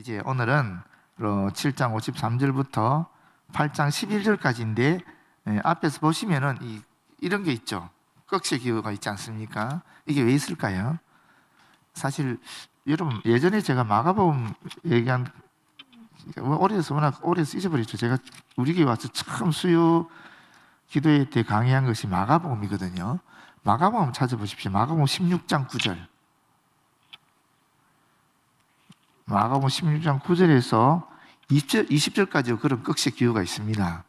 이제 오늘은 7장 53절부터 8장 11절까지인데 앞에서 보시면은 이런 게 있죠. 꺽쇠 기호가 있지 않습니까? 이게 왜 있을까요? 사실 여러분 예전에 제가 마가복음 얘기한 오래돼서 워낙 오래돼서 잊어버렸죠. 제가 우리 교회 와서 처음 수요 기도회 때 강의한 것이 마가복음이거든요. 마가복음 찾아보십시오. 마가복음 16장 9절. 마가복음 16장 9절에서 20절까지 그런 꺽쇠 기호가 있습니다.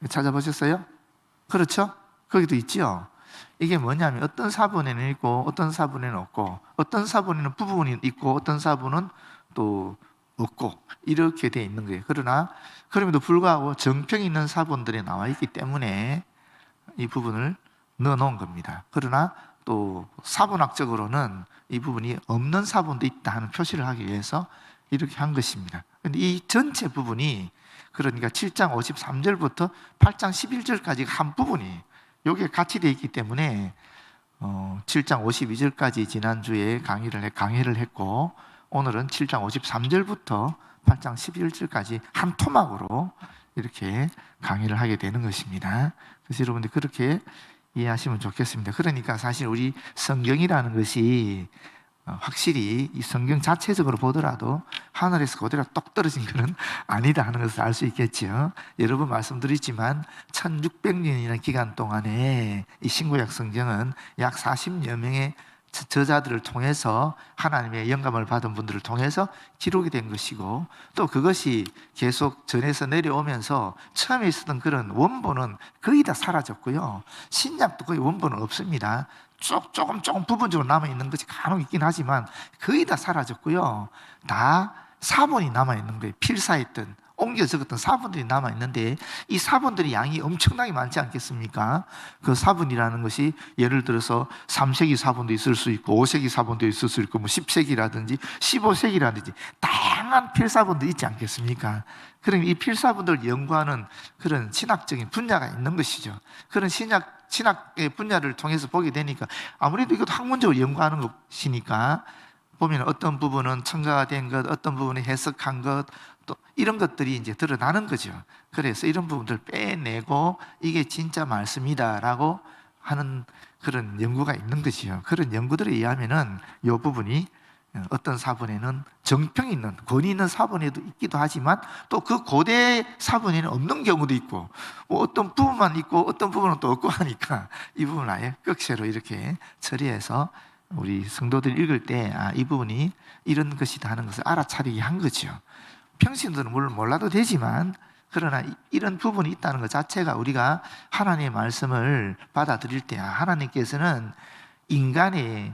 찾아보셨어요? 그렇죠? 거기도 있죠? 이게 뭐냐면 어떤 사본에는 있고 어떤 사본에는 없고 어떤 사본에는 부분이 있고 어떤 사본은 또 없고 이렇게 되어 있는 거예요. 그러나 그럼에도 불구하고 정평이 있는 사본들이 나와 있기 때문에 이 부분을 넣어 놓은 겁니다. 그러나 또 사본학적으로는 이 부분이 없는 사본도 있다 하는 표시를 하기 위해서 이렇게 한 것입니다. 그런데 이 전체 부분이 그러니까 7장 53절부터 8장 11절까지 한 부분이 여기에 같이 되어 있기 때문에 7장 52절까지 지난주에 강의를 했고 오늘은 7장 53절부터 8장 11절까지 한 토막으로 이렇게 강의를 하게 되는 것입니다. 그래서 여러분들 그렇게 이해하시면 좋겠습니다. 그러니까 사실 우리 성경이라는 것이 확실히 이 성경 자체적으로 보더라도 하늘에서 그대로 똑 떨어진 것은 아니다 하는 것을 알 수 있겠죠. 여러 번 말씀드렸지만 1600년이라는 기간 동안에 이 신구약 성경은 약 40여 명의 저자들을 통해서 하나님의 영감을 받은 분들을 통해서 기록이 된 것이고 또 그것이 계속 전해서 내려오면서 처음에 있었던 그런 원본은 거의 다 사라졌고요. 신약도 거의 원본은 없습니다. 조금 부분적으로 남아있는 것이 간혹 있긴 하지만 거의 다 사라졌고요. 다 사본이 남아있는 거예요. 필사했던 옮겨 적었던 사본들이 남아있는데 이 사본들이 양이 엄청나게 많지 않겠습니까? 그 사본이라는 것이 예를 들어서 3세기 사본도 있을 수 있고 5세기 사본도 있을 수 있고 10세기라든지 15세기라든지 다양한 필사본도 있지 않겠습니까? 그럼 이 필사본들을 연구하는 그런 신학적인 분야가 있는 것이죠. 그런 신학의 분야를 통해서 보게 되니까 아무래도 이것도 학문적으로 연구하는 것이니까 보면 어떤 부분은 첨가가 된 것, 어떤 부분은 해석한 것, 또 이런 것들이 이제 드러나는 거죠. 그래서 이런 부분들을 빼내고 이게 진짜 말씀이다라고 하는 그런 연구가 있는 것이죠. 그런 연구들에 의하면은 이 부분이 어떤 사본에는 정평이 있는 권위 있는 사본에도 있기도 하지만 또 그 고대 사본에는 없는 경우도 있고 뭐 어떤 부분만 있고 어떤 부분은 또 없고 하니까 이 부분을 아예 꺽쇠로 이렇게 처리해서 우리 성도들이 읽을 때 이 부분이 이런 것이다 하는 것을 알아차리게 한 거죠. 평신도는 물론 몰라도 되지만 그러나 이런 부분이 있다는 것 자체가 우리가 하나님의 말씀을 받아들일 때 하나님께서는 인간의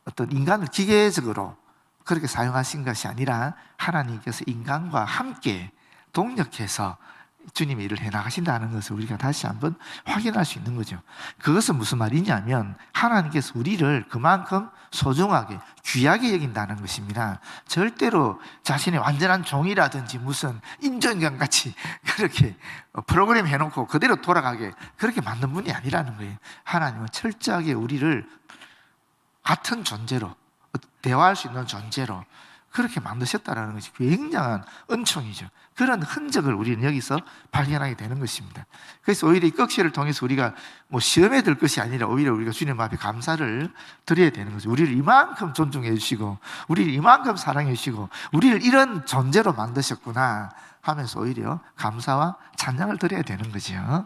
어떤 인간을 기계적으로 그렇게 사용하신 것이 아니라 하나님께서 인간과 함께 동력해서 주님의 일을 해나가신다는 것을 우리가 다시 한번 확인할 수 있는 거죠. 그것은 무슨 말이냐면 하나님께서 우리를 그만큼 소중하게 귀하게 여긴다는 것입니다. 절대로 자신의 완전한 종이라든지 무슨 인조인간같이 그렇게 프로그램 해놓고 그대로 돌아가게 그렇게 만든 분이 아니라는 거예요. 하나님은 철저하게 우리를 같은 존재로 대화할 수 있는 존재로 그렇게 만드셨다는 것이 굉장한 은총이죠. 그런 흔적을 우리는 여기서 발견하게 되는 것입니다. 그래서 오히려 이 꺽쇠를 통해서 우리가 뭐 시험에 들 것이 아니라 오히려 우리가 주님 앞에 감사를 드려야 되는 거죠. 우리를 이만큼 존중해 주시고 우리를 이만큼 사랑해 주시고 우리를 이런 존재로 만드셨구나 하면서 오히려 감사와 찬양을 드려야 되는 거죠.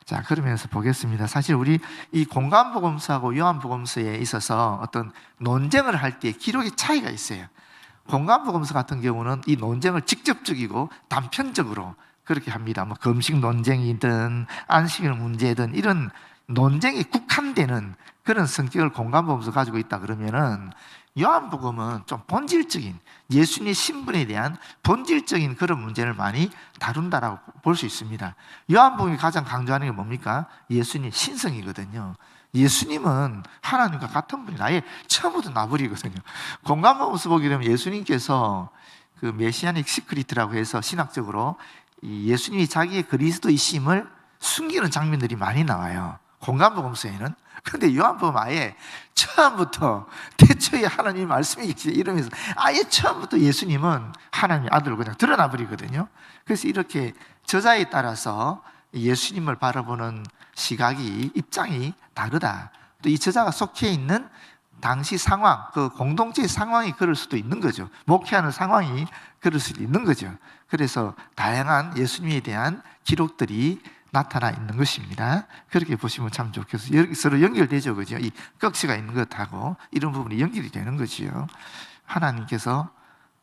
자, 그러면서 보겠습니다. 사실 우리 이 공관복음서하고 요한복음서에 있어서 어떤 논쟁을 할 때 기록의 차이가 있어요. 공관복음서 같은 경우는 이 논쟁을 직접적이고 단편적으로 그렇게 합니다. 뭐 금식 논쟁이든 안식일 문제든 이런 논쟁이 국한되는 그런 성격을 공관복음서 가지고 있다 그러면은 요한복음은 좀 본질적인 예수님의 신분에 대한 본질적인 그런 문제를 많이 다룬다라고 볼 수 있습니다. 요한복음이 가장 강조하는 게 뭡니까? 예수님의 신성이거든요. 예수님은 하나님과 같은 분이 아예 처음부터 나버리거든요. 공관복음서 보게 되면 예수님께서 그 메시아닉 시크릿이라고 해서 신학적으로 이 예수님이 자기의 그리스도이심을 숨기는 장면들이 많이 나와요. 공관복음서에는. 그런데 요한복음 아예 처음부터 태초에 하나님의 말씀이 계시다 이러면서 아예 처음부터 예수님은 하나님의 아들로 그냥 드러나 버리거든요. 그래서 이렇게 저자에 따라서 예수님을 바라보는 시각이, 입장이 다르다. 또 이 저자가 속해 있는 당시 상황, 그 공동체의 상황이 그럴 수도 있는 거죠. 목회하는 상황이 그럴 수도 있는 거죠. 그래서 다양한 예수님에 대한 기록들이 나타나 있는 것입니다. 그렇게 보시면 참 좋겠어요. 서로 연결되죠, 그죠? 이 꺽쇠가 있는 것하고 이런 부분이 연결이 되는 거지요. 하나님께서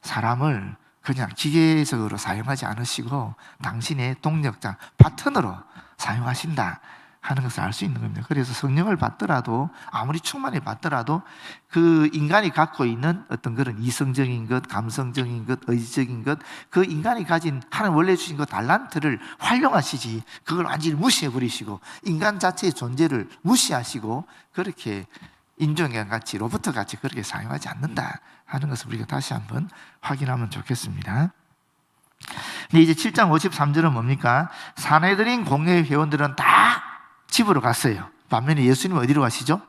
사람을 그냥 기계적으로 사용하지 않으시고 당신의 동력자, 파트너로 사용하신다 하는 것을 알 수 있는 겁니다. 그래서 성령을 받더라도, 아무리 충만히 받더라도 그 인간이 갖고 있는 어떤 그런 이성적인 것, 감성적인 것, 의지적인 것, 그 인간이 가진 하나님 원래 주신 그 달란트를 활용하시지 그걸 완전히 무시해버리시고 인간 자체의 존재를 무시하시고 그렇게 인종같이 로봇같이 그렇게 사용하지 않는다 하는 것을 우리가 다시 한번 확인하면 좋겠습니다. 근데 이제 7장 53절은 뭡니까? 사내들인 공회 회원들은 다 집으로 갔어요. 반면에 예수님은 어디로 가시죠?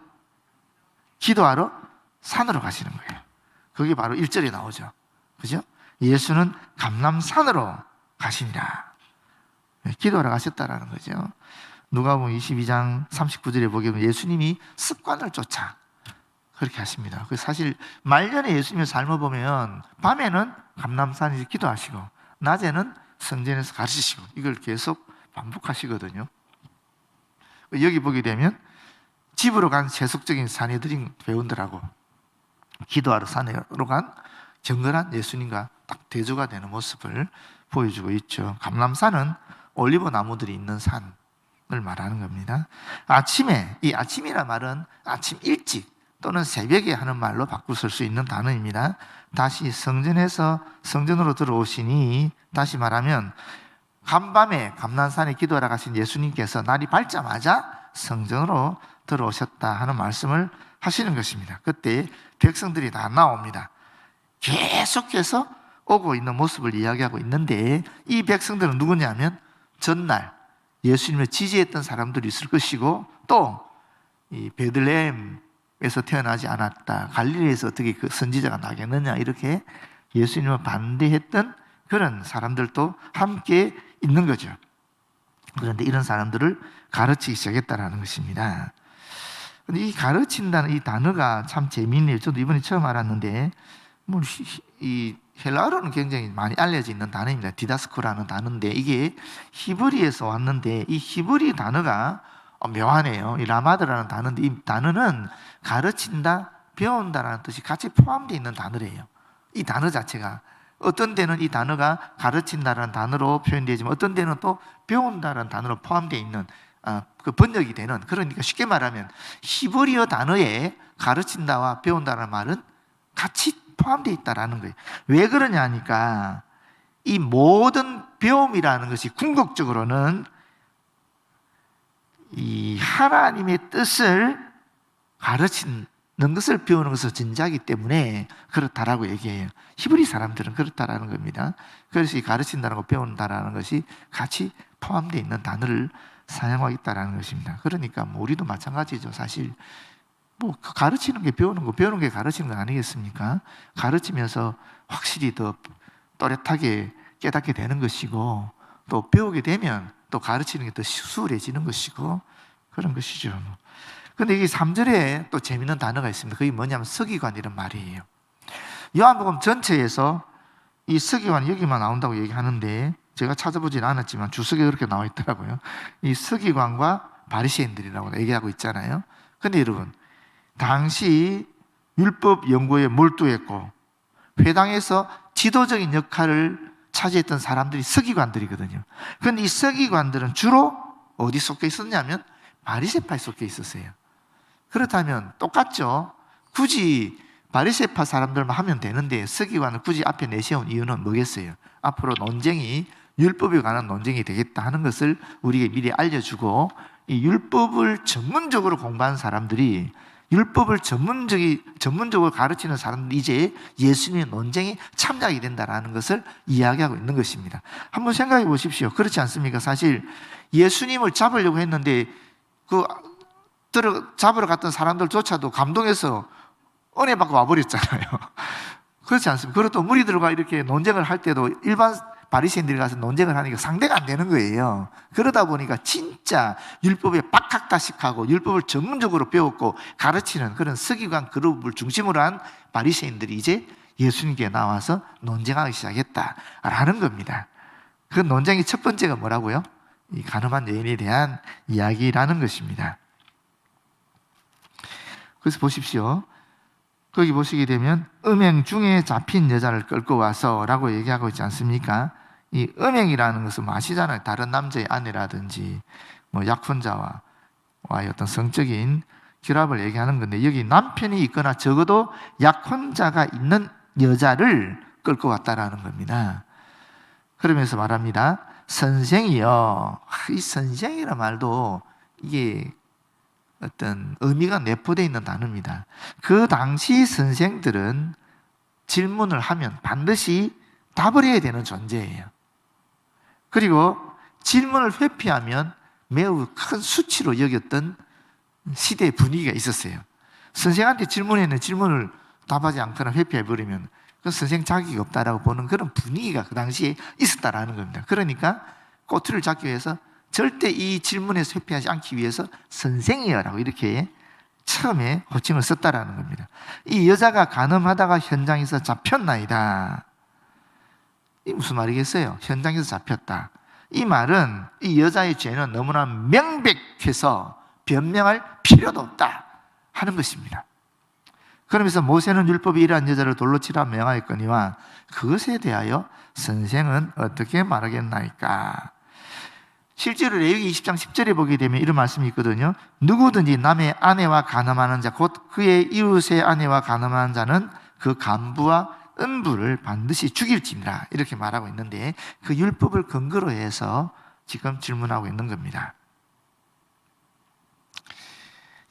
기도하러 산으로 가시는 거예요. 그게 바로 1절에 나오죠. 그죠? 예수는 감람산으로 가시니라. 기도하러 가셨다라는 거죠. 누가복음 22장 39절에 보게 되면 예수님이 습관을 쫓아 그렇게 하십니다. 사실 말년에 예수님의 삶을 보면 밤에는 감람산에서 기도하시고 낮에는 성전에서 가르치시고 이걸 계속 반복하시거든요. 여기 보게 되면 집으로 간 세속적인 사내들인 배우들하고 기도하러 산으로 간 정결한 예수님과 딱 대조가 되는 모습을 보여주고 있죠. 감람산은 올리브 나무들이 있는 산을 말하는 겁니다. 아침에, 이 아침이란 말은 아침 일찍 또는 새벽에 하는 말로 바꿀 수 있는 단어입니다. 다시 성전에서 성전으로 들어오시니, 다시 말하면 간밤에 감람산에 기도하러 가신 예수님께서 날이 밝자마자 성전으로 들어오셨다 하는 말씀을 하시는 것입니다. 그때 백성들이 다 나옵니다. 계속해서 오고 있는 모습을 이야기하고 있는데 이 백성들은 누구냐면 전날 예수님을 지지했던 사람들이 있을 것이고 또 이 베들레헴에서 태어나지 않았다, 갈릴리에서 어떻게 그 선지자가 나겠느냐 이렇게 예수님을 반대했던 그런 사람들도 함께 있는 거죠. 그런데 이런 사람들을 가르치기 시작했다는 것입니다. 근데 이 가르친다는 이 단어가 참 재미있네요. 저도 이번에 처음 알았는데 이 헬라어로는 굉장히 많이 알려져 있는 단어입니다. 디다스코라는 단어인데 이게 히브리에서 왔는데 이 히브리 단어가 묘하네요. 이 라마드라는 단어인데 이 단어는 가르친다, 배운다라는 뜻이 같이 포함되어 있는 단어래요. 이 단어 자체가 어떤 데는 이 단어가 가르친다라는 단어로 표현되지만 어떤 데는 또 배운다라는 단어로 포함되어 있는 그 번역이 되는, 그러니까 쉽게 말하면 히브리어 단어에 가르친다와 배운다라는 말은 같이 포함되어 있다라는 거예요. 왜 그러냐 하니까 이 모든 배움이라는 것이 궁극적으로는 이 하나님의 뜻을 가르치는 것을 배우는 것을 전제하기 때문에 그렇다라고 얘기해요. 히브리 사람들은 그렇다라는 겁니다. 그래서 이 가르친다는 거, 배운다라는 것이 같이 포함되어 있는 단어를 사용하겠다라는 것입니다. 그러니까 우리도 마찬가지죠. 사실 가르치는 게 배우는 거, 배우는 게 가르치는 거 아니겠습니까? 가르치면서 확실히 더 또렷하게 깨닫게 되는 것이고 또 배우게 되면 또 가르치는 게 더 수월해지는 것이고 그런 것이죠. 근데 이게 3절에 또 재밌는 단어가 있습니다. 그게 뭐냐면 서기관이란 말이에요. 요한복음 전체에서 이 서기관 여기만 나온다고 얘기하는데 제가 찾아보진 않았지만 주석에 그렇게 나와 있더라고요. 이 서기관과 바리새인들이라고 얘기하고 있잖아요. 근데 여러분, 당시 율법 연구에 몰두했고 회당에서 지도적인 역할을 차지했던 사람들이 서기관들이거든요. 그런데 이 서기관들은 주로 어디 속해 있었냐면 바리새파에 속해 있었어요. 그렇다면 똑같죠. 굳이 바리새파 사람들만 하면 되는데 서기관을 굳이 앞에 내세운 이유는 뭐겠어요? 앞으로 논쟁이, 율법에 관한 논쟁이 되겠다 하는 것을 우리에게 미리 알려주고 이 율법을 전문적으로 공부한 사람들이, 율법을 전문적으로 가르치는 사람들이 이제 예수님의 논쟁에 참여하게 된다는 것을 이야기하고 있는 것입니다. 한번 생각해 보십시오. 그렇지 않습니까? 사실 예수님을 잡으려고 했는데 잡으러 갔던 사람들조차도 감동해서 은혜 받고 와버렸잖아요. 그렇지 않습니까? 그리고 또 무리들과 이렇게 논쟁을 할 때도 일반 바리새인들이 가서 논쟁을 하니까 상대가 안 되는 거예요. 그러다 보니까 진짜 율법에 박학다식하고 율법을 전문적으로 배웠고 가르치는 그런 서기관 그룹을 중심으로 한 바리새인들이 이제 예수님께 나와서 논쟁하기 시작했다라는 겁니다. 그 논쟁의 첫 번째가 뭐라고요? 이 가늠한 여인에 대한 이야기라는 것입니다. 그래서 보십시오. 거기 보시게 되면 음행 중에 잡힌 여자를 끌고 와서 라고 얘기하고 있지 않습니까? 이 음행이라는 것은 뭐 아시잖아요. 다른 남자의 아내라든지 뭐 약혼자와의 어떤 성적인 결합을 얘기하는 건데, 여기 남편이 있거나 적어도 약혼자가 있는 여자를 끌고 왔다라는 겁니다. 그러면서 말합니다. 선생이여. 이 선생이라는 말도 이게 어떤 의미가 내포되어 있는 단어입니다. 그 당시 선생들은 질문을 하면 반드시 답을 해야 되는 존재예요. 그리고 질문을 회피하면 매우 큰 수치로 여겼던 시대의 분위기가 있었어요. 선생한테 질문했는데 질문을 답하지 않거나 회피해버리면 그 선생 자격이 없다라고 보는 그런 분위기가 그 당시에 있었다라는 겁니다. 그러니까 꼬투리를 잡기 위해서 절대 이 질문에서 회피하지 않기 위해서 선생이여라고 이렇게 처음에 호칭을 썼다라는 겁니다. 이 여자가 간음하다가 현장에서 잡혔나이다. 이 무슨 말이겠어요? 현장에서 잡혔다. 이 말은 이 여자의 죄는 너무나 명백해서 변명할 필요도 없다 하는 것입니다. 그러면서 모세는 율법이 이러한 여자를 돌로 치라 명하였거니와 그것에 대하여 선생은 어떻게 말하겠나이까? 실제로 레위기 20장 10절에 보게 되면 이런 말씀이 있거든요. 누구든지 남의 아내와 간음하는 자, 곧 그의 이웃의 아내와 간음하는 자는 그 간부와 은부를 반드시 죽일지니라, 이렇게 말하고 있는데 그 율법을 근거로 해서 지금 질문하고 있는 겁니다.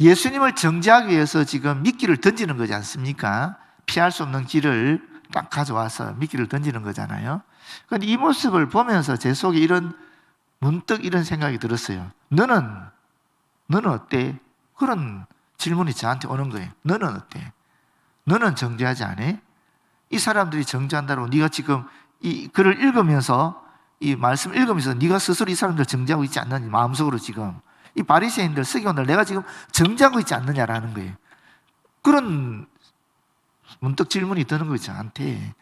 예수님을 정죄하기 위해서 지금 미끼를 던지는 거지 않습니까? 피할 수 없는 길을 딱 가져와서 미끼를 던지는 거잖아요. 그런데 이 모습을 보면서 제 속에 문득 이런 생각이 들었어요. 너는 어때? 그런 질문이 저한테 오는 거예요. 너는 어때? 너는 정죄하지 않아? 이 사람들이 정죄한다고 네가 지금 이 글을 읽으면서, 이 말씀을 읽으면서 네가 스스로 이 사람들을 정죄하고 있지 않느냐, 마음속으로 지금 이 바리새인들, 서기관들 내가 지금 정죄하고 있지 않느냐라는 거예요. 그런 문득 질문이 드는 거예요 저한테.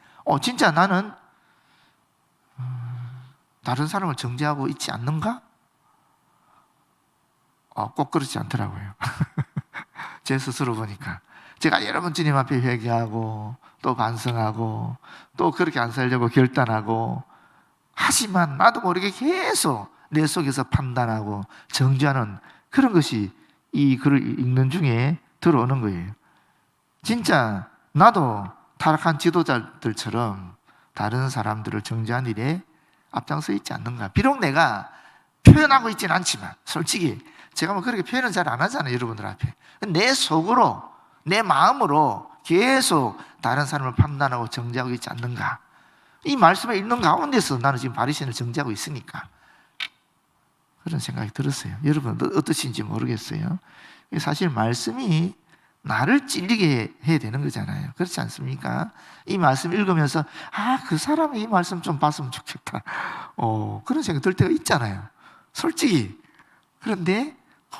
진짜 나는 다른 사람을 정죄하고 있지 않는가? 꼭 그렇지 않더라고요. 제 스스로 보니까 제가 여러 번 주님 앞에 회개하고 또 반성하고 또 그렇게 안 살려고 결단하고, 하지만 나도 모르게 계속 내 속에서 판단하고 정죄하는 그런 것이 이 글을 읽는 중에 들어오는 거예요. 진짜 나도 타락한 지도자들처럼 다른 사람들을 정죄한 일에 앞장서 있지 않는가? 비록 내가 표현하고 있지는 않지만 솔직히 제가 뭐 그렇게 표현은 잘 안 하잖아요, 여러분들 앞에. 내 속으로, 내 마음으로 계속 다른 사람을 판단하고 정죄하고 있지 않는가? 이 말씀을 읽는 가운데서 나는 지금 바리새인을 정죄하고 있으니까 그런 생각이 들었어요. 여러분 어떠신지 모르겠어요. 사실 말씀이 나를 찔리게 해야 되는 거잖아요. 그렇지 않습니까? 이 말씀 읽으면서 그 사람이 이 말씀 좀 봤으면 좋겠다, 그런 생각이 들 때가 있잖아요, 솔직히. 그런데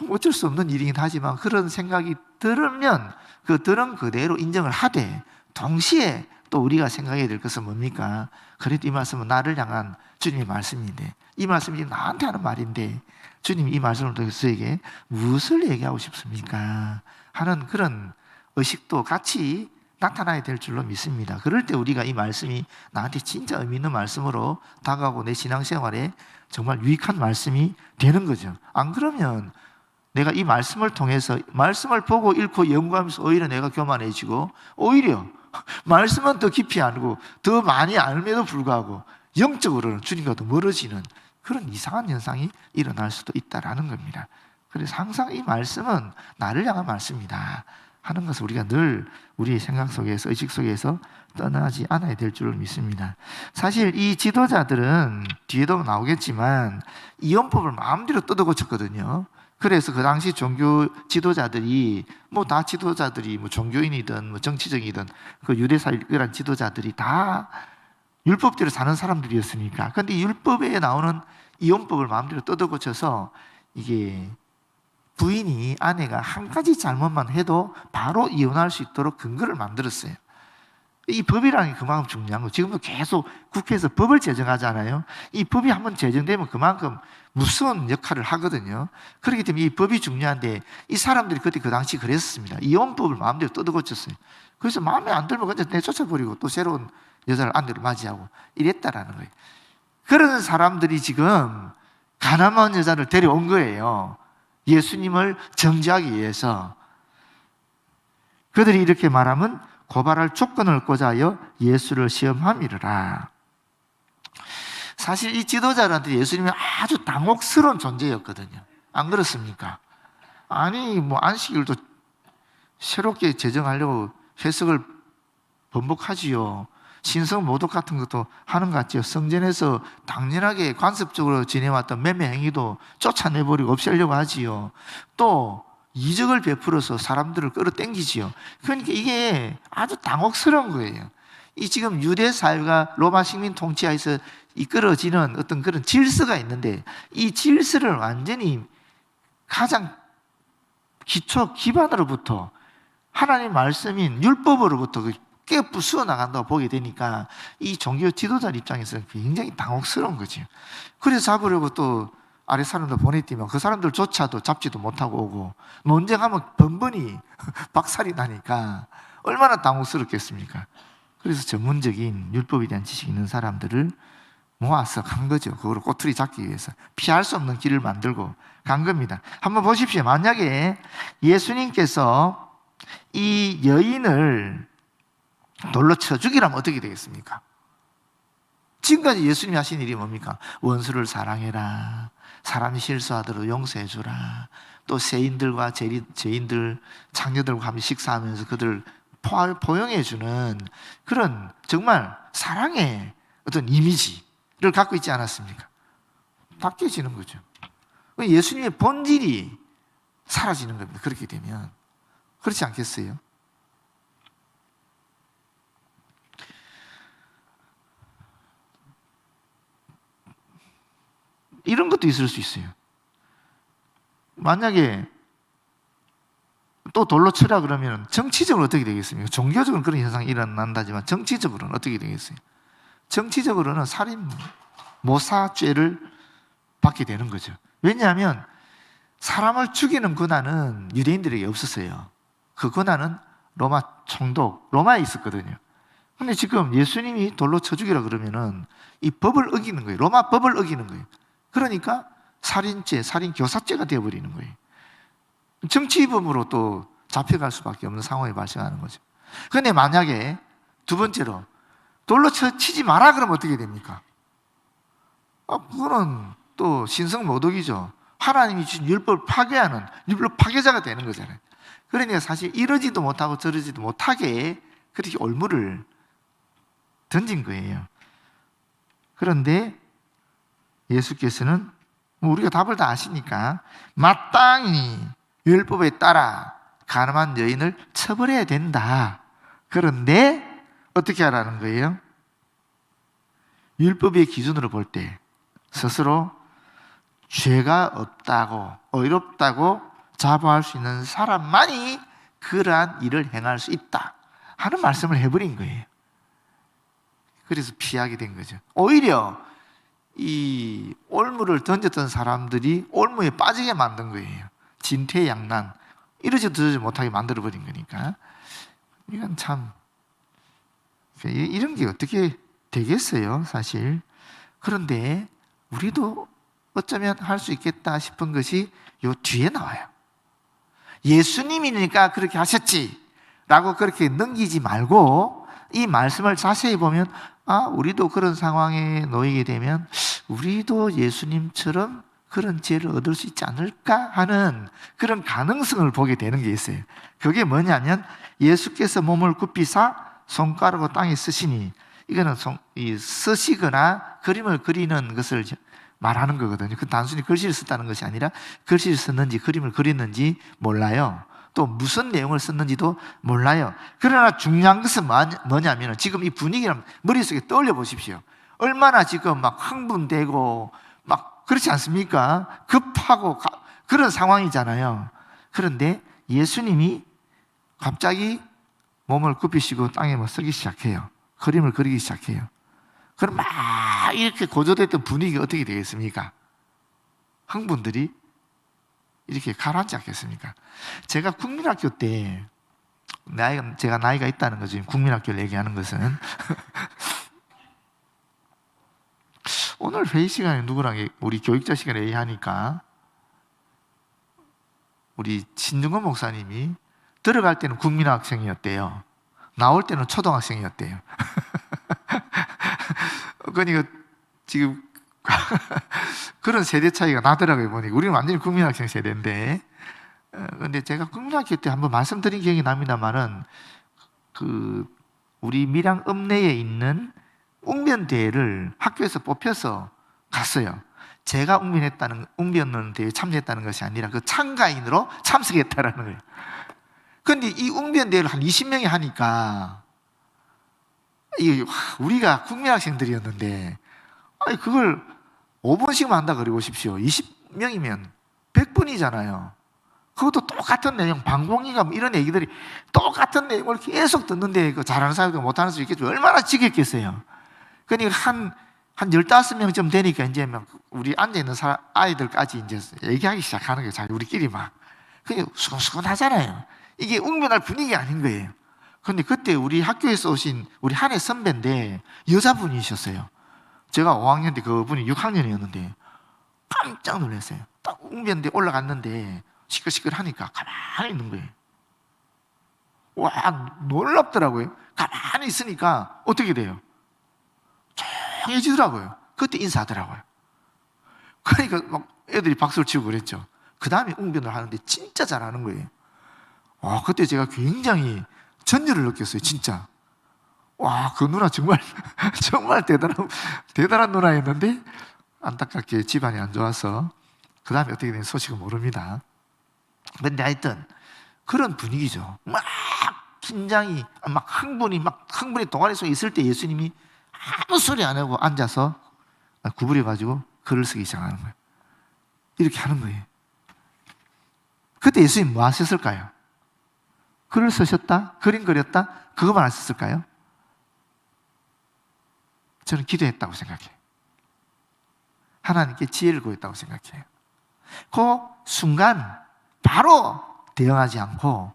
어쩔 수 없는 일이긴 하지만 그런 생각이 들으면 그 들은 그대로 인정을 하되, 동시에 또 우리가 생각해야 될 것은 뭡니까? 그래도 이 말씀은 나를 향한 주님의 말씀인데, 이 말씀이 나한테 하는 말인데 주님이 이 말씀을 통해서 저에게 무엇을 얘기하고 싶습니까? 하는 그런 의식도 같이 나타나야 될 줄로 믿습니다. 그럴 때 우리가 이 말씀이 나한테 진짜 의미 있는 말씀으로 다가오고 내 신앙생활에 정말 유익한 말씀이 되는 거죠. 안 그러면 내가 이 말씀을 통해서 말씀을 보고 읽고 연구하면서 오히려 내가 교만해지고, 오히려 말씀은 더 깊이 알고 더 많이 알면도 불구하고 영적으로는 주님과 더 멀어지는 그런 이상한 현상이 일어날 수도 있다라는 겁니다. 그래서 항상 이 말씀은 나를 향한 말씀이다 하는 것을 우리가 늘 우리의 생각 속에서, 의식 속에서 떠나지 않아야 될 줄 믿습니다. 사실 이 지도자들은 뒤에도 나오겠지만 이혼법을 마음대로 뜯어고쳤거든요. 그래서 그 당시 종교 지도자들이 다 지도자들이 종교인이든 정치적이든 그 유대사회란 지도자들이 다 율법대로 사는 사람들이었으니까. 근데 율법에 나오는 이혼법을 마음대로 뜯어고쳐서 이게 부인이 아내가 한 가지 잘못만 해도 바로 이혼할 수 있도록 근거를 만들었어요. 이 법이라는 게 그만큼 중요한 거예요. 지금도 계속 국회에서 법을 제정하잖아요. 이 법이 한번 제정되면 그만큼 무서운 역할을 하거든요. 그렇기 때문에 이 법이 중요한데 이 사람들이 그때 그 당시 그랬습니다. 이혼법을 마음대로 뜯어고쳤어요. 그래서 마음에 안 들면 그냥 내쫓아버리고 또 새로운 여자를 아내로 맞이하고 이랬다라는 거예요. 그런 사람들이 지금 가늠한 여자를 데려온 거예요. 예수님을 정죄하기 위해서. 그들이 이렇게 말하면 고발할 조건을 꽂아여 예수를 시험함이르라. 사실 이 지도자들한테 예수님이 아주 당혹스러운 존재였거든요. 안 그렇습니까? 아니 안식일도 새롭게 제정하려고 해석을 번복하지요. 신성 모독 같은 것도 하는 것 같지요. 성전에서 당연하게 관습적으로 지내왔던 매매 행위도 쫓아내버리고 없애려고 하지요. 또 이적을 베풀어서 사람들을 끌어당기지요. 그러니까 이게 아주 당혹스러운 거예요. 이 지금 유대 사회가 로마 식민 통치하에서 이끌어지는 어떤 그런 질서가 있는데 이 질서를 완전히 가장 기초 기반으로부터 하나님 말씀인 율법으로부터 깨부수어 나간다고 보게 되니까 이 종교 지도자 입장에서는 굉장히 당혹스러운 거죠. 그래서 잡으려고 또 아래 사람들 보냈더니만 그 사람들조차도 잡지도 못하고 오고 논쟁하면 번번이 박살이 나니까 얼마나 당혹스럽겠습니까? 그래서 전문적인 율법에 대한 지식이 있는 사람들을 모아서 간 거죠. 그걸 꼬투리 잡기 위해서 피할 수 없는 길을 만들고 간 겁니다. 한번 보십시오. 만약에 예수님께서 이 여인을 돌로 쳐 죽이라면 어떻게 되겠습니까? 지금까지 예수님이 하신 일이 뭡니까? 원수를 사랑해라, 사람이 실수하도록 용서해주라, 또 세인들과 죄인들, 장녀들과 함께 식사하면서 그들 포용해주는 그런 정말 사랑의 어떤 이미지를 갖고 있지 않았습니까? 다 깨지는 거죠. 예수님의 본질이 사라지는 겁니다. 그렇게 되면. 그렇지 않겠어요? 이런 것도 있을 수 있어요. 만약에 또 돌로 치라 그러면 정치적으로 어떻게 되겠습니까? 종교적으로는 그런 현상이 일어난다지만 정치적으로는 어떻게 되겠어요? 정치적으로는 살인 모사죄를 받게 되는 거죠. 왜냐하면 사람을 죽이는 권한은 유대인들에게 없었어요. 그 권한은 로마 총독, 로마에 있었거든요. 근데 지금 예수님이 돌로 쳐 죽이라 그러면은 이 법을 어기는 거예요. 로마 법을 어기는 거예요. 그러니까 살인죄, 살인교사죄가 되어버리는 거예요. 정치범으로 또 잡혀갈 수밖에 없는 상황이 발생하는 거죠. 그런데 만약에 두 번째로 돌로 치지 마라 그러면 어떻게 됩니까? 그거는 또 신성모독이죠. 하나님이 주신 율법을 파괴하는 율법 파괴자가 되는 거잖아요. 그러니까 사실 이러지도 못하고 저러지도 못하게 그렇게 올무를 던진 거예요. 그런데 예수께서는 우리가 답을 다 아시니까 마땅히 율법에 따라 가늠한 여인을 처벌해야 된다. 그런데 어떻게 하라는 거예요? 율법의 기준으로 볼 때 스스로 죄가 없다고 의롭다고 자부할 수 있는 사람만이 그러한 일을 행할 수 있다 하는 말씀을 해버린 거예요. 그래서 피하게 된 거죠. 오히려 이 올무를 던졌던 사람들이 올무에 빠지게 만든 거예요. 진퇴양난, 이러지도 저러지 못하게 만들어버린 거니까. 이건 참 이런 게 어떻게 되겠어요, 사실. 그런데 우리도 어쩌면 할 수 있겠다 싶은 것이 요 뒤에 나와요. 예수님이니까 그렇게 하셨지 라고 그렇게 넘기지 말고 이 말씀을 자세히 보면 우리도 그런 상황에 놓이게 되면 우리도 예수님처럼 그런 지혜를 얻을 수 있지 않을까 하는 그런 가능성을 보게 되는 게 있어요. 그게 뭐냐면 예수께서 몸을 굽히사 손가락으로 땅에 쓰시니, 이거는 쓰시거나 그림을 그리는 것을 말하는 거거든요. 그 단순히 글씨를 썼다는 것이 아니라 글씨를 썼는지 그림을 그렸는지 몰라요. 또 무슨 내용을 썼는지도 몰라요. 그러나 중요한 것은 뭐냐면 지금 이 분위기를 머릿속에 떠올려 보십시오. 얼마나 지금 막 흥분되고 막 그렇지 않습니까? 급하고 그런 상황이잖아요. 그런데 예수님이 갑자기 몸을 굽히시고 땅에 뭐 쓰기 시작해요. 그림을 그리기 시작해요. 그럼 막 이렇게 고조됐던 분위기가 어떻게 되겠습니까? 흥분들이 이렇게 가라앉지 않겠습니까? 제가 국민학교 때 제가 나이가 있다는 거죠. 국민학교를 얘기하는 것은 오늘 회의 시간에 누구랑 우리 교육자 시간에 얘기하니까 우리 신중건 목사님이 들어갈 때는 국민학생이었대요. 나올 때는 초등학생이었대요. 그러니까 지금 그런 세대 차이가 나더라고요. 보니까 우리는 완전히 국민학생 세대인데, 근데 제가 국민학교 때 한번 말씀드린 기억이 납니다만은 우리 밀양 읍내에 있는 웅변대회를 학교에서 뽑혀서 갔어요. 제가 웅변 대회에 참여했다는 것이 아니라 그 참가인으로 참석했다라는 거예요. 근데 이 웅변대회를 한 20명이 하니까 우리가 국민학생들이었는데 그걸 5번씩만 한다 그러고 보십시오. 20명이면 100분이잖아요. 그것도 똑같은 내용, 방공이가 이런 얘기들이 똑같은 내용을 계속 듣는데 그 잘하는 사람도 못하는 사람도 있겠죠. 얼마나 지겹겠어요. 그러니까 한 15명쯤 되니까 이제 막 우리 앉아있는 아이들까지 이제 얘기하기 시작하는 거예요. 자기 우리끼리 막. 그게 수근수근하잖아요. 이게 웅변할 분위기 아닌 거예요. 그런데 그때 우리 학교에서 오신 우리 한혜 선배인데 여자분이셨어요. 제가 5학년 때 그분이 6학년이었는데 깜짝 놀랐어요. 딱 웅변대 올라갔는데 시끌시끌하니까 가만히 있는 거예요. 와, 놀랍더라고요. 가만히 있으니까 어떻게 돼요? 조용해지더라고요. 그때 인사하더라고요. 그러니까 막 애들이 박수를 치고 그랬죠. 그 다음에 웅변을 하는데 진짜 잘하는 거예요. 와, 그때 제가 굉장히 전율을 느꼈어요. 진짜. 와, 그 누나 정말 정말 대단한 누나였는데 안타깝게 집안이 안 좋아서 그 다음에 어떻게 된 소식은 모릅니다. 그런데 하여튼 그런 분위기죠. 막 긴장이 막 흥분이 동아리 속에 있을 때 예수님이 아무 소리 안 하고 앉아서 구부려가지고 글을 쓰기 시작하는 거예요. 이렇게 하는 거예요. 그때 예수님 뭐 하셨을까요? 글을 쓰셨다? 그림 그렸다? 그것만 하셨을까요? 저는 기도했다고 생각해요. 하나님께 지혜를 구했다고 생각해요. 그 순간 바로 대응하지 않고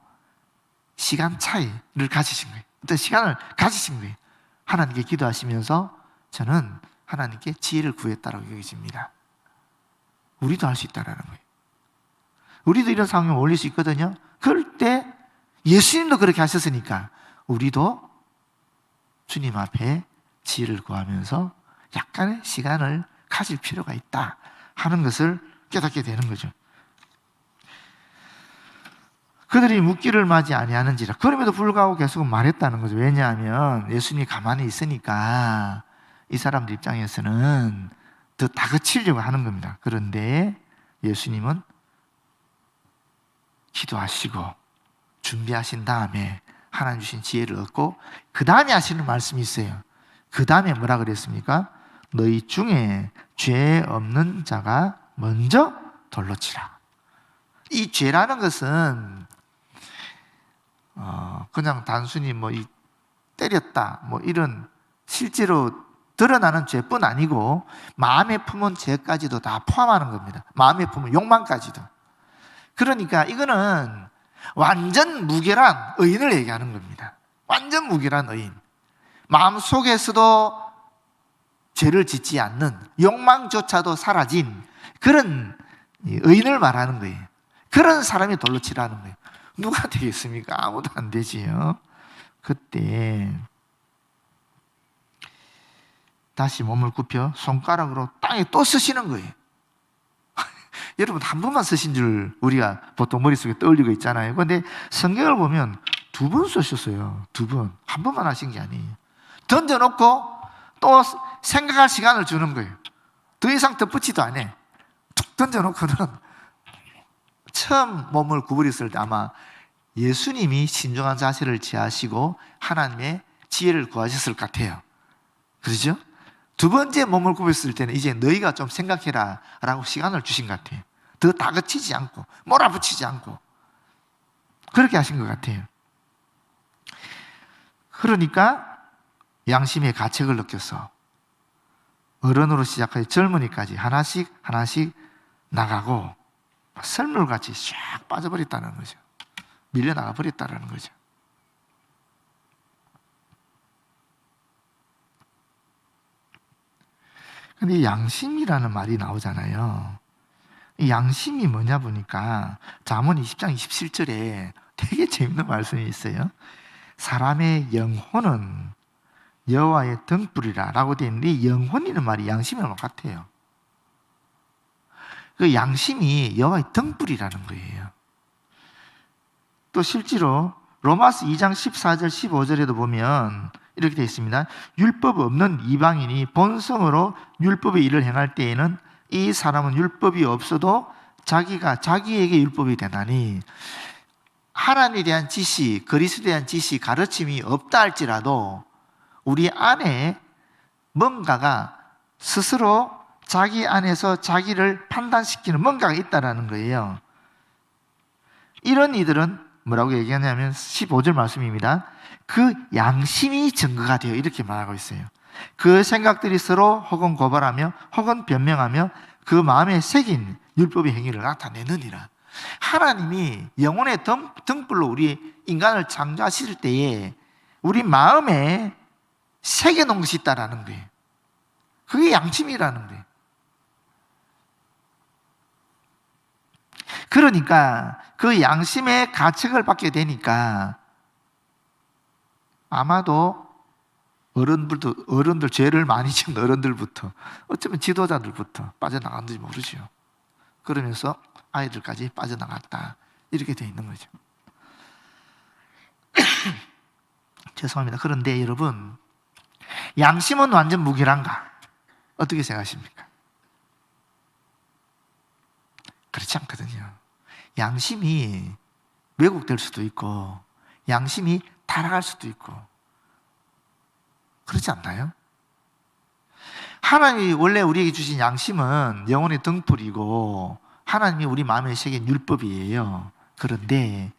시간 차이를 가지신 거예요. 어떤 시간을 가지신 거예요. 하나님께 기도하시면서 저는 하나님께 지혜를 구했다라고 여겨집니다. 우리도 할 수 있다는 거예요. 우리도 이런 상황에 올릴 수 있거든요. 그럴 때 예수님도 그렇게 하셨으니까 우리도 주님 앞에 지혜를 구하면서 약간의 시간을 가질 필요가 있다 하는 것을 깨닫게 되는 거죠. 그들이 묻기를 맞이 아니하는지라. 그럼에도 불구하고 계속 말했다는 거죠. 왜냐하면 예수님이 가만히 있으니까 이 사람들 입장에서는 더 다그치려고 하는 겁니다. 그런데 예수님은 기도하시고 준비하신 다음에 하나님 주신 지혜를 얻고 그 다음에 하시는 말씀이 있어요. 그 다음에 뭐라 그랬습니까? 너희 중에 죄 없는 자가 먼저 돌로 치라. 이 죄라는 것은 그냥 단순히 때렸다 이런 실제로 드러나는 죄뿐 아니고 마음에 품은 죄까지도 다 포함하는 겁니다. 마음에 품은 욕망까지도. 그러니까 이거는 완전 무결한 의인을 얘기하는 겁니다. 완전 무결한 의인. 마음속에서도 죄를 짓지 않는 욕망조차도 사라진 그런 의인을 말하는 거예요. 그런 사람이 돌로 치라는 거예요. 누가 되겠습니까? 아무도 안 되지요. 그때 다시 몸을 굽혀 손가락으로 땅에 또 쓰시는 거예요. 여러분 한 번만 쓰신 줄 우리가 보통 머릿속에 떠올리고 있잖아요. 그런데 성경을 보면 2번 쓰셨어요. 2번. 한 번만 하신 게 아니에요. 던져놓고 또 생각할 시간을 주는 거예요. 더 이상 덧붙이도 안 해. 툭 던져놓고는 처음 몸을 구부렸을 때 아마 예수님이 신중한 자세를 취하시고 하나님의 지혜를 구하셨을 것 같아요. 그렇죠? 두 번째 몸을 구부렸을 때는 이제 너희가 좀 생각해라 라고 시간을 주신 것 같아요. 더 다그치지 않고 몰아붙이지 않고 그렇게 하신 것 같아요. 그러니까 양심의 가책을 느껴서 어른으로 시작해 젊은이까지 하나씩 하나씩 나가고 썰물같이 쫙 빠져버렸다는 거죠. 밀려나가 버렸다는 거죠. 근데 양심이라는 말이 나오잖아요. 이 양심이 뭐냐 보니까 잠언 20장 27절에 되게 재밌는 말씀이 있어요. 사람의 영혼은 여호와의 등불이라 라고 되어 있는데 이 영혼이라는 말이 양심이랑 같아요. 그 양심이 여호와의 등불이라는 거예요. 또 실제로 로마서 2장 14절 15절에도 보면 이렇게 되어 있습니다. 율법 없는 이방인이 본성으로 율법의 일을 행할 때에는 이 사람은 율법이 없어도 자기에게 율법이 되나니 하나님에 대한 지식, 그리스도에 대한 지식, 가르침이 없다 할지라도 우리 안에 뭔가가 스스로 자기 안에서 자기를 판단시키는 뭔가가 있다는 거예요. 이런 이들은 뭐라고 얘기하냐면 15절 말씀입니다. 그 양심이 증거가 돼요. 이렇게 말하고 있어요. 그 생각들이 서로 혹은 고발하며 혹은 변명하며 그 마음에 새긴 율법의 행위를 나타내느니라. 하나님이 영혼의 등불로 우리 인간을 창조하실 때에 우리 마음에 새겨놓은 것이 있다는 거예요. 그게 양심이라는 거예요. 그러니까 그 양심의 가책을 받게 되니까 아마도 어른들 죄를 많이 지은 어른들부터 어쩌면 지도자들부터 빠져나갔는지 모르죠. 그러면서 아이들까지 빠져나갔다 이렇게 되어 있는 거죠. 죄송합니다. 그런데 여러분 양심은 완전 무결한가? 어떻게 생각하십니까? 그렇지 않거든요. 양심이 왜곡될 수도 있고 양심이 타락할 수도 있고 그렇지 않나요? 하나님이 원래 우리에게 주신 양심은 영혼의 등불이고 하나님이 우리 마음에 새긴 율법이에요. 그런데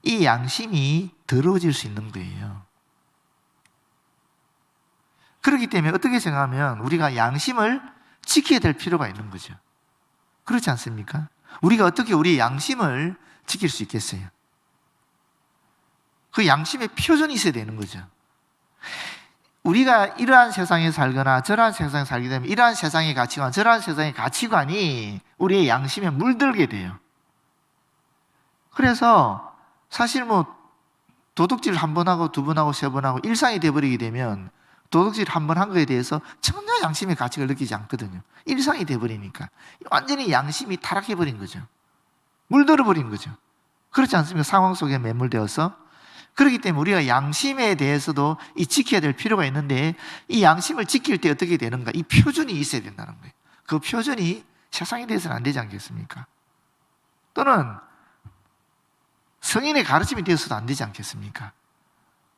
이 양심이 더러워질 수 있는 거예요. 그렇기 때문에 어떻게 생각하면 우리가 양심을 지켜야 될 필요가 있는 거죠. 그렇지 않습니까? 우리가 어떻게 우리의 양심을 지킬 수 있겠어요? 그 양심의 표준이 있어야 되는 거죠. 우리가 이러한 세상에 살거나 저러한 세상에 살게 되면 이러한 세상의 가치관, 저러한 세상의 가치관이 우리의 양심에 물들게 돼요. 그래서 사실 도둑질 한 번 하고 두 번 하고 세 번 하고 일상이 돼버리게 되면 도둑질 한 번 한 거에 대해서 전혀 양심의 가치를 느끼지 않거든요. 일상이 돼버리니까 완전히 양심이 타락해버린 거죠. 물들어버린 거죠. 그렇지 않습니까? 상황 속에 매몰되어서. 그렇기 때문에 우리가 양심에 대해서도 지켜야 될 필요가 있는데 이 양심을 지킬 때 어떻게 되는가? 이 표준이 있어야 된다는 거예요. 그 표준이 세상에 대해서는 안 되지 않겠습니까? 또는 성인의 가르침이 되어서도 안 되지 않겠습니까?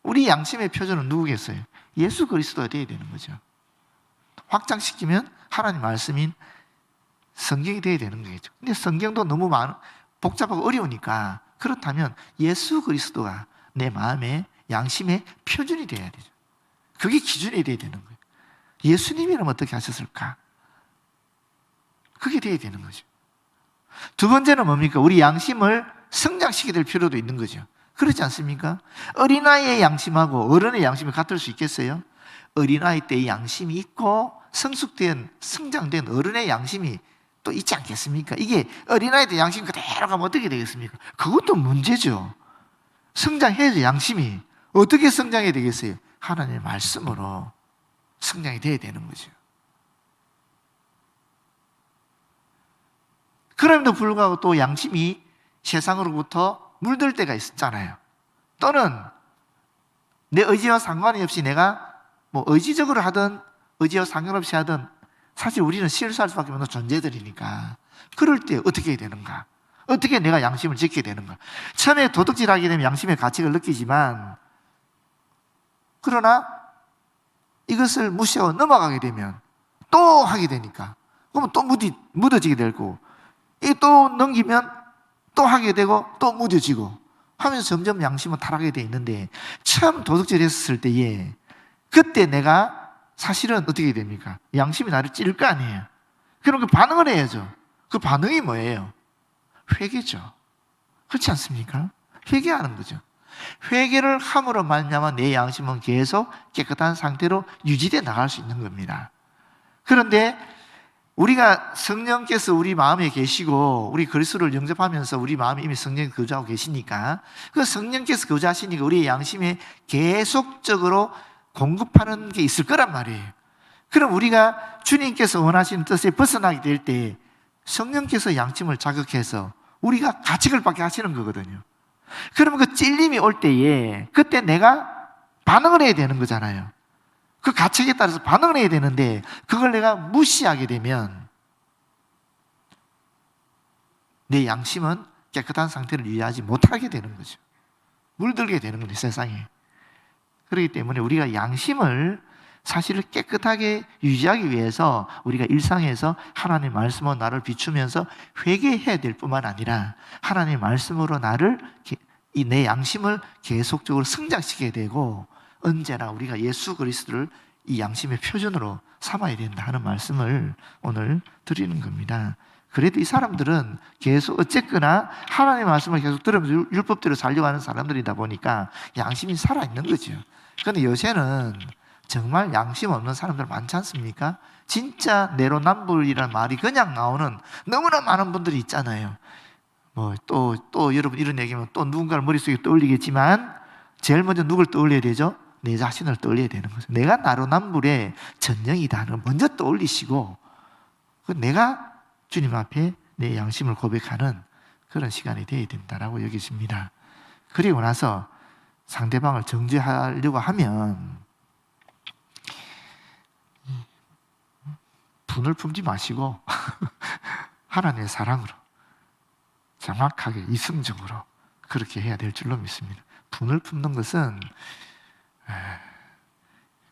우리 양심의 표준은 누구겠어요? 예수 그리스도가 되어야 되는 거죠. 확장시키면 하나님 말씀인 성경이 되어야 되는 거겠죠. 근데 성경도 너무 복잡하고 어려우니까 그렇다면 예수 그리스도가 내 마음의 양심의 표준이 되어야 되죠. 그게 기준이 되어야 되는 거예요. 예수님이라면 어떻게 하셨을까? 그게 되어야 되는 거죠. 두 번째는 뭡니까? 우리 양심을 성장시켜야 될 필요도 있는 거죠. 그렇지 않습니까? 어린아이의 양심하고 어른의 양심이 같을 수 있겠어요? 어린아이 때의 양심이 있고 성장된 어른의 양심이 또 있지 않겠습니까? 이게 어린아이 때 양심 그대로 가면 어떻게 되겠습니까? 그것도 문제죠. 성장해야지 양심이. 어떻게 성장해야 되겠어요? 하나님의 말씀으로 성장이 돼야 되는 거죠. 그럼에도 불구하고 또 양심이 세상으로부터 물들 때가 있었잖아요. 또는 내 의지와 상관이 없이 내가 의지적으로 하든 의지와 상관없이 하든 사실 우리는 실수할 수밖에 없는 존재들이니까 그럴 때 어떻게 해야 되는가? 어떻게 내가 양심을 지켜야 되는가? 처음에 도둑질하게 되면 양심의 가책을 느끼지만 그러나 이것을 무시하고 넘어가게 되면 또 하게 되니까 그러면 또 묻어지게 되고 또 넘기면 또 하게 되고 또 묻어지고 하면서 점점 양심은 타락하게 돼 있는데 처음 도둑질 했었을 때에 그때 내가 사실은 어떻게 됩니까? 양심이 나를 찌를 거 아니에요. 그럼 그 반응을 해야죠. 그 반응이 뭐예요? 회개죠. 그렇지 않습니까? 회개하는 거죠. 회개를 함으로 말미암아 내 양심은 계속 깨끗한 상태로 유지되어 나갈 수 있는 겁니다. 그런데 우리가 성령께서 우리 마음에 계시고 우리 그리스도를 영접하면서 우리 마음에 이미 성령이 거주하고 계시니까 그 성령께서 거주하시니까 우리의 양심에 계속적으로 공급하는 게 있을 거란 말이에요. 그럼 우리가 주님께서 원하시는 뜻에 벗어나게 될 때 성령께서 양심을 자극해서 우리가 가책을 받게 하시는 거거든요. 그러면 그 찔림이 올 때에 그때 내가 반응을 해야 되는 거잖아요. 그 가책에 따라서 반응을 해야 되는데 그걸 내가 무시하게 되면 내 양심은 깨끗한 상태를 유지하지 못하게 되는 거죠. 물들게 되는 거죠, 세상에. 그렇기 때문에 우리가 양심을 사실을 깨끗하게 유지하기 위해서 우리가 일상에서 하나님의 말씀으로 나를 비추면서 회개해야 될 뿐만 아니라 하나님의 말씀으로 내 양심을 계속적으로 성장시켜야 되고 언제나 우리가 예수 그리스도를 이 양심의 표준으로 삼아야 된다 하는 말씀을 오늘 드리는 겁니다. 그래도 이 사람들은 계속 어쨌거나 하나님의 말씀을 계속 들으면서 율법대로 살려고 하는 사람들이다 보니까 양심이 살아있는 거죠. 그런데 요새는 정말 양심 없는 사람들 많지 않습니까? 진짜 내로남불이라는 말이 그냥 나오는 너무나 많은 분들이 있잖아요. 또 여러분 이런 얘기하면 또 누군가를 머릿속에 떠올리겠지만 제일 먼저 누굴 떠올려야 되죠? 내 자신을 떠올려야 되는 거죠. 내가 나로남불의 전령이다 하는 걸 먼저 떠올리시고 내가 주님 앞에 내 양심을 고백하는 그런 시간이 되어야 된다라고 여기십니다. 그리고 나서 상대방을 정죄하려고 하면 분을 품지 마시고 하나님의 사랑으로 정확하게 이성적으로 그렇게 해야 될 줄로 믿습니다. 분을 품는 것은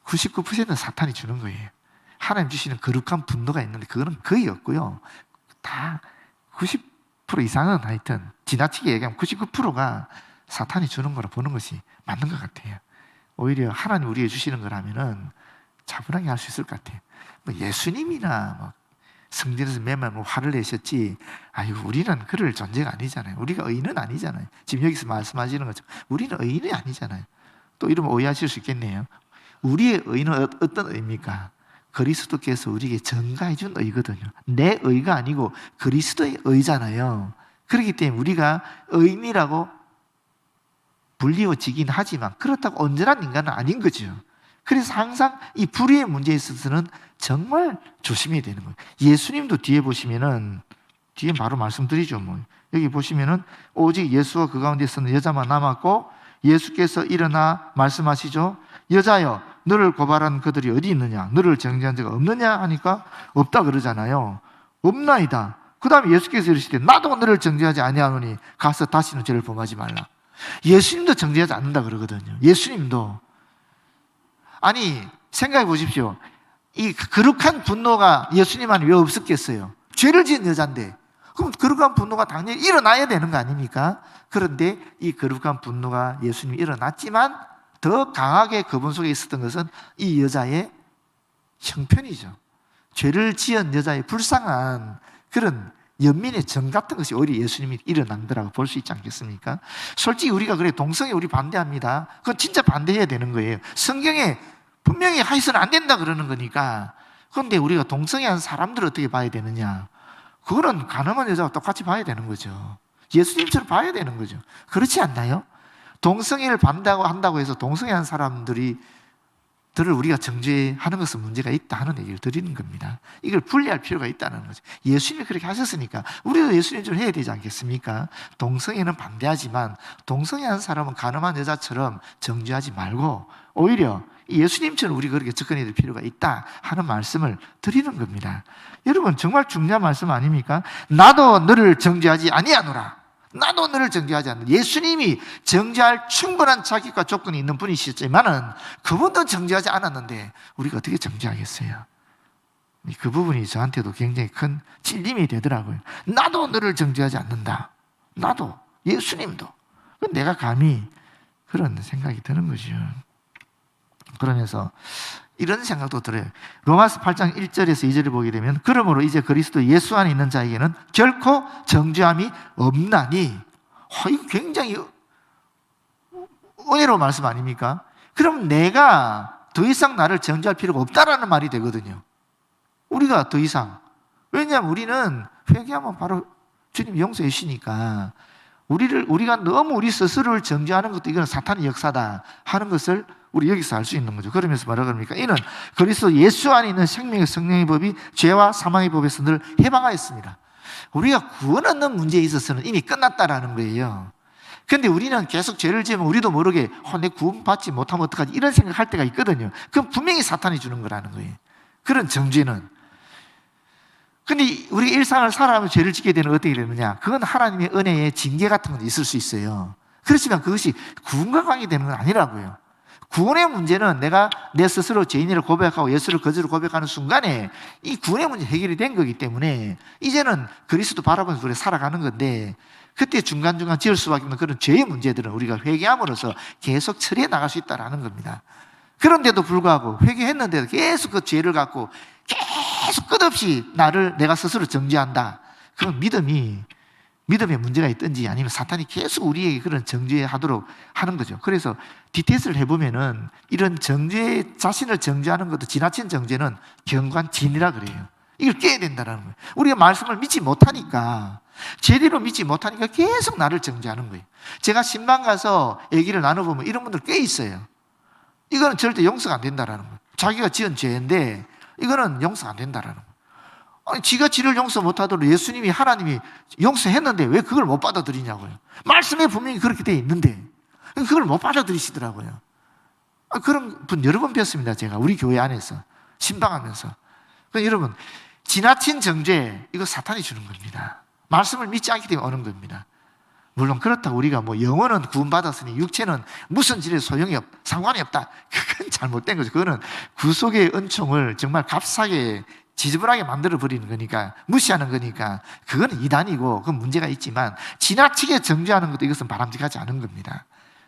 99%는 사탄이 주는 거예요. 하나님 주시는 거룩한 분노가 있는데 그거는 거의 없고요. 다 90% 이상은 하여튼 지나치게 얘기하면 99%가 사탄이 주는 거라 보는 것이 맞는 것 같아요. 오히려 하나님 우리에게 주시는 거라면은 차분하게 할 수 있을 것 같아요. 예수님이나 성전에서 매만 화를 내셨지, 우리는 그럴 존재가 아니잖아요. 우리가 의인은 아니잖아요. 지금 여기서 말씀하시는 것처럼 우리는 의인이 아니잖아요. 또 이러면 오해하실 수 있겠네요. 우리의 의는 어떤 의입니까? 그리스도께서 우리에게 전가해 준 의거든요. 내 의가 아니고 그리스도의 의잖아요. 그렇기 때문에 우리가 의인이라고 불리워지긴 하지만 그렇다고 온전한 인간은 아닌 거죠. 그래서 항상 이 불의의 문제에 있어서는 정말 조심해야 되는 거예요. 예수님도 뒤에 보시면은 뒤에 바로 말씀드리죠. 여기 보시면은 오직 예수와 그 가운데서는 여자만 남았고 예수께서 일어나 말씀하시죠. 여자여, 너를 고발한 그들이 어디 있느냐? 너를 정죄한 자가 없느냐? 하니까 없다 그러잖아요. 없나이다. 그 다음에 예수께서 이르시되 나도 너를 정죄하지 아니하노니 가서 다시는 죄를 범하지 말라. 예수님도 정죄하지 않는다 그러거든요. 예수님도. 아니 생각해 보십시오. 이 거룩한 분노가 예수님 안에 왜 없었겠어요? 죄를 지은 여자인데 그럼 거룩한 분노가 당연히 일어나야 되는 거 아닙니까? 그런데 이 거룩한 분노가 예수님이 일어났지만 더 강하게 그분 속에 있었던 것은 이 여자의 형편이죠. 죄를 지은 여자의 불쌍한 그런 연민의 정 같은 것이 오히려 예수님이 일어난 거라고 볼 수 있지 않겠습니까? 솔직히 우리가 그래 동성애 우리 반대합니다. 그건 진짜 반대해야 되는 거예요. 성경에 분명히 해서는 안 된다 그러는 거니까. 그런데 우리가 동성애한 사람들을 어떻게 봐야 되느냐? 그거는 가늠한 여자와 똑같이 봐야 되는 거죠. 예수님처럼 봐야 되는 거죠. 그렇지 않나요? 동성애를 반대한다고 해서 동성애한 사람들을 우리가 정죄하는 것은 문제가 있다 하는 얘기를 드리는 겁니다. 이걸 분리할 필요가 있다는 거죠. 예수님이 그렇게 하셨으니까 우리도 예수님처럼 해야 되지 않겠습니까? 동성애는 반대하지만 동성애한 사람은 가늠한 여자처럼 정죄하지 말고 오히려 예수님처럼 우리가 그렇게 접근해야 될 필요가 있다 하는 말씀을 드리는 겁니다. 여러분 정말 중요한 말씀 아닙니까? 나도 너를 정죄하지 아니하노라. 나도 너를 정죄하지 않는다. 예수님이 정죄할 충분한 자격과 조건이 있는 분이시지만은 그분도 정죄하지 않았는데 우리가 어떻게 정죄하겠어요? 그 부분이 저한테도 굉장히 큰 찔림이 되더라고요. 나도 너를 정죄하지 않는다. 나도, 예수님도. 내가 감히 그런 생각이 드는 거죠. 그러면서 이런 생각도 들어요. 로마서 8장 1절에서 2절을 보게 되면 그러므로 이제 그리스도 예수 안에 있는 자에게는 결코 정죄함이 없나니. 이거 굉장히 은혜로운 말씀 아닙니까? 그럼 내가 더 이상 나를 정죄할 필요가 없다라는 말이 되거든요. 우리가 더 이상, 왜냐하면 우리는 회개하면 바로 주님 용서해 주시니까 우리가 너무 우리 스스로를 정죄하는 것도 이건 사탄의 역사다 하는 것을 우리 여기서 알 수 있는 거죠. 그러면서 뭐라 그럽니까? 이는 그리스도 예수 안에 있는 생명의 성령의 법이 죄와 사망의 법에서 늘 해방하였습니다. 우리가 구원 얻는 문제에 있어서는 이미 끝났다라는 거예요. 그런데 우리는 계속 죄를 지으면 우리도 모르게 내 구원 받지 못하면 어떡하지? 이런 생각할 때가 있거든요. 그건 분명히 사탄이 주는 거라는 거예요. 그런 정죄는. 근데 우리가 일상을 살아가면 죄를 짓게 되는 어떻게 되느냐? 그건 하나님의 은혜의 징계 같은 건 있을 수 있어요. 그렇지만 그것이 구원과 관계되는 건 아니라고요. 구원의 문제는 내가 내 스스로 죄인을 고백하고 예수를 거짓으로 고백하는 순간에 이 구원의 문제 해결이 된 거기 때문에 이제는 그리스도 바라보면서 우리가 살아가는 건데 그때 중간중간 지을 수밖에 없는 그런 죄의 문제들은 우리가 회개함으로써 계속 처리해 나갈 수 있다는 겁니다. 그런데도 불구하고 회개했는데도 계속 그 죄를 갖고 계속 끝없이 내가 스스로 정죄한다. 그건 믿음의 문제가 있든지 아니면 사탄이 계속 우리에게 그런 정죄하도록 하는 거죠. 그래서 디테스트를 해보면은 이런 자신을 정죄하는 것도 지나친 정죄는 경관진이라 그래요. 이걸 깨야 된다는 거예요. 우리가 말씀을 믿지 못하니까, 제대로 믿지 못하니까 계속 나를 정죄하는 거예요. 제가 신방 가서 얘기를 나눠보면 이런 분들 꽤 있어요. 이거는 절대 용서가 안 된다는 거예요. 자기가 지은 죄인데 이거는 용서가 안 된다는 거예요. 아니, 지가 지를 용서 못하도록 예수님이 하나님이 용서했는데 왜 그걸 못 받아들이냐고요. 말씀에 분명히 그렇게 돼 있는데 그걸 못 받아들이시더라고요. 그런 분 여러 번 뵀습니다. 제가 우리 교회 안에서 신방하면서. 그러니까 여러분 지나친 정죄 이거 사탄이 주는 겁니다. 말씀을 믿지 않기 때문에 오는 겁니다. 물론 그렇다고 우리가 영혼은 구원받았으니 육체는 무슨 질에 상관이 없다. 그건 잘못된 거죠. 그거는 구속의 은총을 정말 값싸게 지저분하게 만들어버리는 거니까, 무시하는 거니까, 그건 이단이고, 그건 문제가 있지만, 지나치게 정죄하는 것도 이것은 바람직하지 않은 겁니다.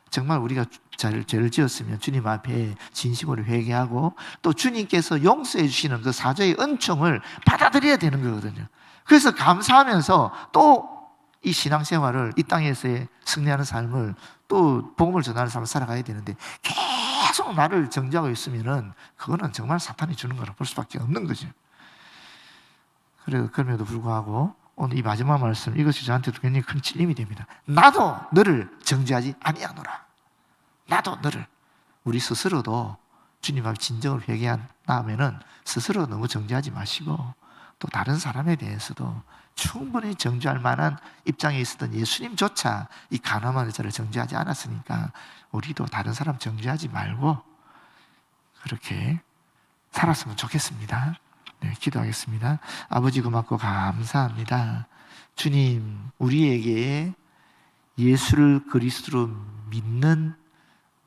정말 우리가 죄를 지었으면 주님 앞에 진심으로 회개하고, 또 주님께서 용서해 주시는 그 사죄의 은총을 받아들여야 되는 거거든요. 그래서 감사하면서 또 이 신앙생활을, 이 땅에서의 승리하는 삶을, 또 복음을 전하는 삶을 살아가야 되는데, 계속 나를 정죄하고 있으면은, 그거는 정말 사탄이 주는 거라 볼 수밖에 없는 거죠. 그럼에도 불구하고 오늘 이 마지막 말씀 이것이 저한테도 굉장히 큰 찔림이 됩니다. 나도 너를 정죄하지 아니하노라. 나도 너를. 우리 스스로도 주님 앞에 진정으로 회개한 다음에는 스스로 너무 정죄하지 마시고 또 다른 사람에 대해서도 충분히 정죄할 만한 입장에 있었던 예수님조차 이 가늠한 여자를 정죄하지 않았으니까 우리도 다른 사람 정죄하지 말고 그렇게 살았으면 좋겠습니다. 네, 기도하겠습니다. 아버지 고맙고 감사합니다. 주님, 우리에게 예수를 그리스도로 믿는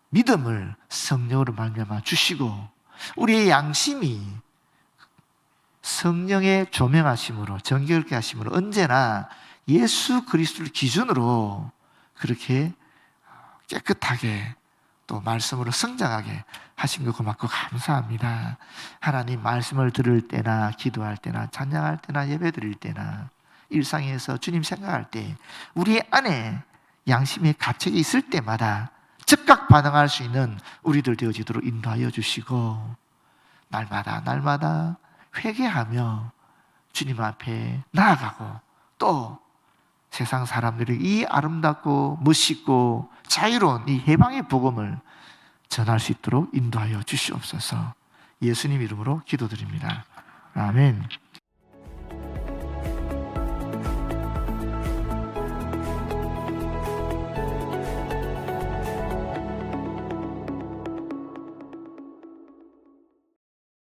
믿음을 성령으로 말미암아 주시고 우리의 양심이 성령의 조명하심으로 정결케 하심으로 언제나 예수 그리스도를 기준으로 그렇게 깨끗하게 또 말씀으로 성장하게 하신 거 고맙고 감사합니다. 하나님 말씀을 들을 때나 기도할 때나 찬양할 때나 예배 드릴 때나 일상에서 주님 생각할 때 우리 안에 양심의 가책이 있을 때마다 즉각 반응할 수 있는 우리들 되어지도록 인도하여 주시고 날마다 회개하며 주님 앞에 나아가고 또 세상 사람들이 이 아름답고 멋있고 자유로운 이 해방의 복음을 전할 수 있도록 인도하여 주시옵소서. 예수님 이름으로 기도드립니다. 아멘.